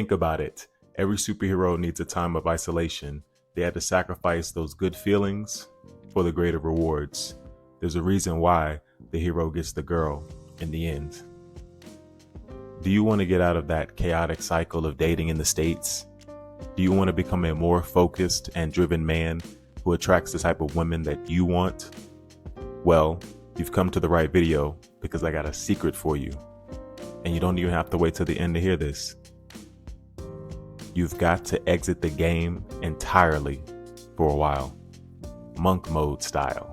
think about it, every superhero needs a time of isolation. They had to sacrifice those good feelings for the greater rewards. There's a reason why the hero gets the girl in the end. Do you want to get out of that chaotic cycle of dating in the States? Do you want to become a more focused and driven man who attracts the type of women that you want? Well, you've come to the right video because I got a secret for you. And you don't even have to wait till the end to hear this. You've got to exit the game entirely for a while. Monk mode style.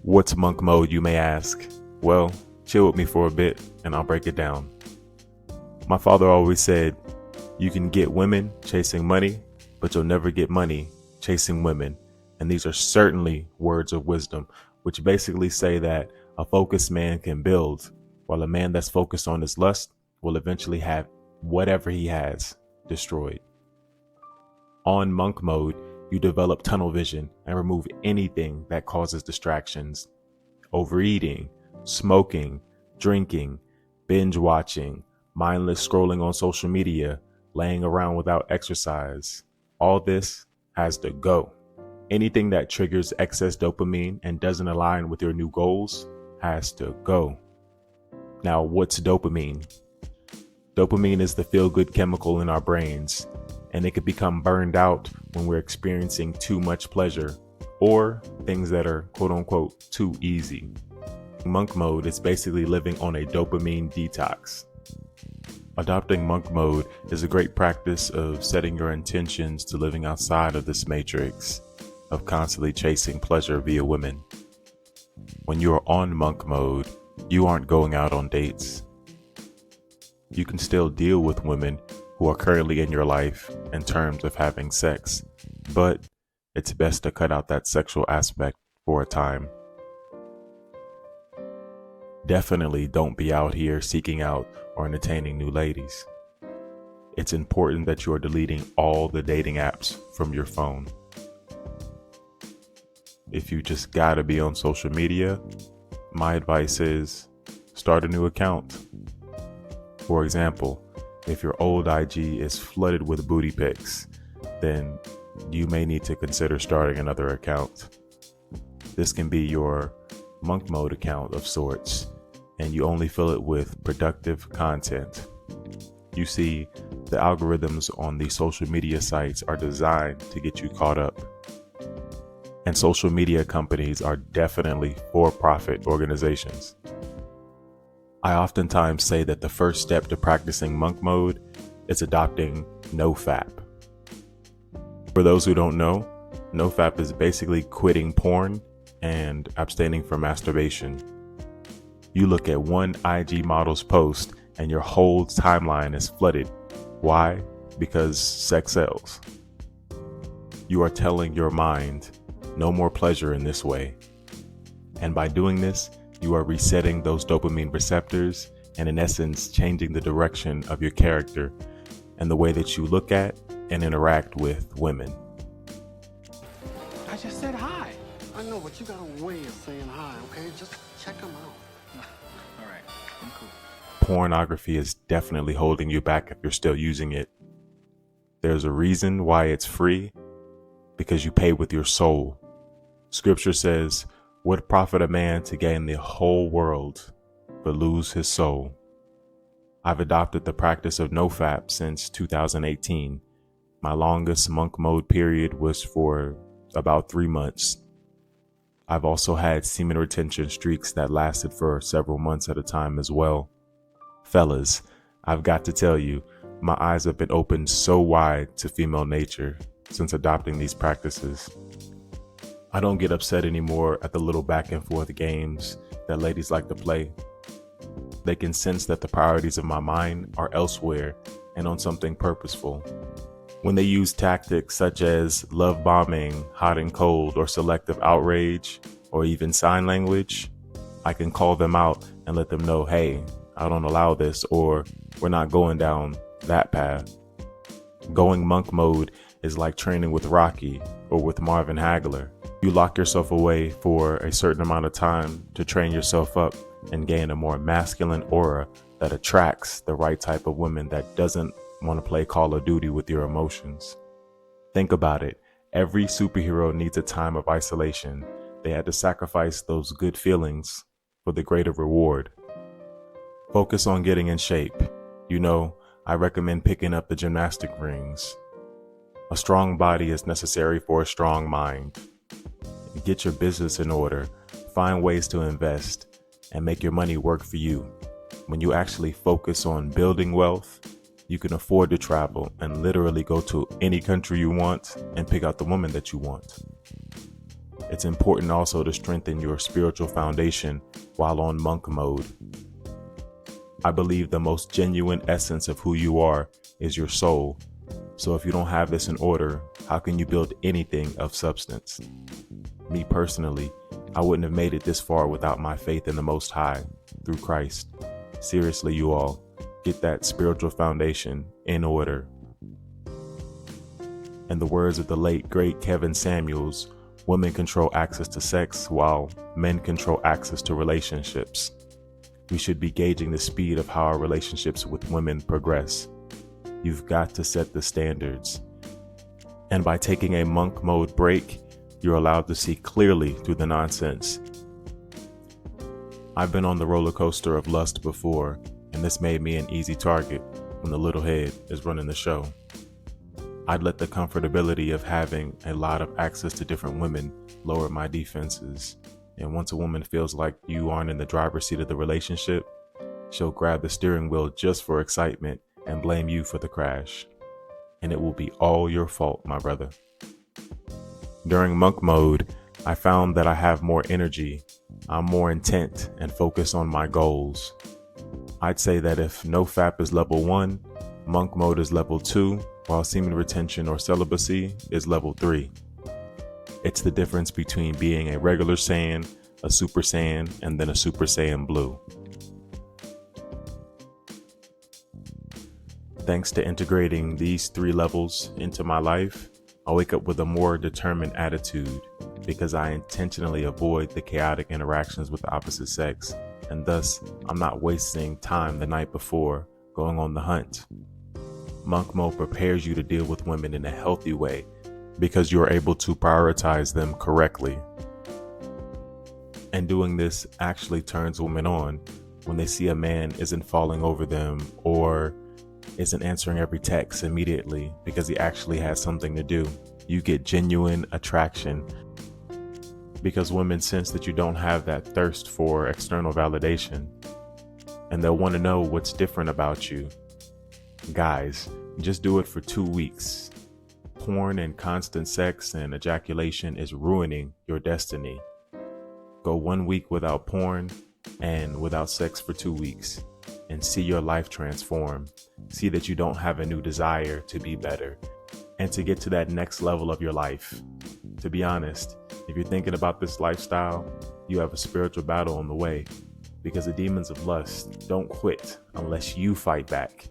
What's monk mode, you may ask? Well, chill with me for a bit and I'll break it down. My father always said, you can get women chasing money, but you'll never get money chasing women. And these are certainly words of wisdom, which basically say that a focused man can build, while a man that's focused on his lust will eventually have whatever he has destroyed. On monk mode, you develop tunnel vision and remove anything that causes distractions. Overeating, smoking, drinking, binge watching, mindless scrolling on social media, laying around without exercise. All this has to go. Anything that triggers excess dopamine and doesn't align with your new goals has to go. Now, what's dopamine? Dopamine is the feel-good chemical in our brains, and it can become burned out when we're experiencing too much pleasure or things that are quote-unquote too easy. Monk mode is basically living on a dopamine detox. Adopting monk mode is a great practice of setting your intentions to living outside of this matrix of constantly chasing pleasure via women. When you are on monk mode, you aren't going out on dates. You can still deal with women who are currently in your life in terms of having sex, but it's best to cut out that sexual aspect for a time. Definitely don't be out here seeking out or entertaining new ladies. It's important that you are deleting all the dating apps from your phone. If you just gotta be on social media, my advice is start a new account. For example, if your old IG is flooded with booty pics, then you may need to consider starting another account. This can be your monk mode account of sorts, and you only fill it with productive content. You see, the algorithms on these social media sites are designed to get you caught up. And social media companies are definitely for-profit organizations. I oftentimes say that the first step to practicing monk mode is adopting NoFAP. For those who don't know, NoFAP is basically quitting porn and abstaining from masturbation. You look at one IG model's post and your whole timeline is flooded. Why? Because sex sells. You are telling your mind, no more pleasure in this way. And by doing this, you are resetting those dopamine receptors and in essence changing the direction of your character and the way that you look at and interact with women. I just said hi. I know, but you got a way of saying hi, okay? Just check them out. All right, I'm cool. Pornography is definitely holding you back if you're still using it. There's a reason why it's free, because you pay with your soul. Scripture says, what profit a man to gain the whole world but lose his soul? I've adopted the practice of NoFAP since 2018. My longest monk mode period was for about 3 months. I've also had semen retention streaks that lasted for several months at a time as well. Fellas, I've got to tell you, my eyes have been opened so wide to female nature since adopting these practices. I don't get upset anymore at the little back and forth games that ladies like to play. They can sense that the priorities of my mind are elsewhere and on something purposeful. When they use tactics such as love bombing, hot and cold, or selective outrage, or even sign language, I can call them out and let them know, hey, I don't allow this, or we're not going down that path. Going monk mode is like training with Rocky or with Marvin Hagler. You lock yourself away for a certain amount of time to train yourself up and gain a more masculine aura that attracts the right type of woman that doesn't want to play Call of Duty with your emotions. Think about it. Every superhero needs a time of isolation. They had to sacrifice those good feelings for the greater reward. Focus on getting in shape. I recommend picking up the gymnastic rings. A strong body is necessary for a strong mind. Get your business in order. Find ways to invest and make your money work for you. When you actually focus on building wealth, you can afford to travel and literally go to any country you want and pick out the woman that you want. It's important also to strengthen your spiritual foundation while on monk mode. I believe the most genuine essence of who you are is your soul. So if you don't have this in order, how can you build anything of substance? Me personally, I wouldn't have made it this far without my faith in the Most High through Christ. Seriously, you all, get that spiritual foundation in order. In the words of the late, great Kevin Samuels, women control access to sex while men control access to relationships. We should be gauging the speed of how our relationships with women progress. You've got to set the standards. And by taking a monk mode break, you're allowed to see clearly through the nonsense. I've been on the roller coaster of lust before, and this made me an easy target when the little head is running the show. I'd let the comfortability of having a lot of access to different women lower my defenses. And once a woman feels like you aren't in the driver's seat of the relationship, she'll grab the steering wheel just for excitement and blame you for the crash. And it will be all your fault, my brother. During monk mode, I found that I have more energy. I'm more intent and focused on my goals. I'd say that if NoFAP is level 1, monk mode is level 2, while semen retention or celibacy is level 3. It's the difference between being a regular Saiyan, a Super Saiyan, and then a Super Saiyan Blue. Thanks to integrating these 3 levels into my life, I wake up with a more determined attitude because I intentionally avoid the chaotic interactions with the opposite sex, and thus I'm not wasting time the night before going on the hunt. Monk mode prepares you to deal with women in a healthy way because you're able to prioritize them correctly. And doing this actually turns women on when they see a man isn't falling over them or isn't answering every text immediately because he actually has something to do. You get genuine attraction because women sense that you don't have that thirst for external validation, and they'll want to know what's different about you. Guys, just do it for 2 weeks. Porn and constant sex and ejaculation is ruining your destiny. Go 1 week without porn and without sex for 2 weeks and see your life transform. See that you don't have a new desire to be better and to get to that next level of your life. To be honest, if you're thinking about this lifestyle, you have a spiritual battle on the way because the demons of lust don't quit unless you fight back.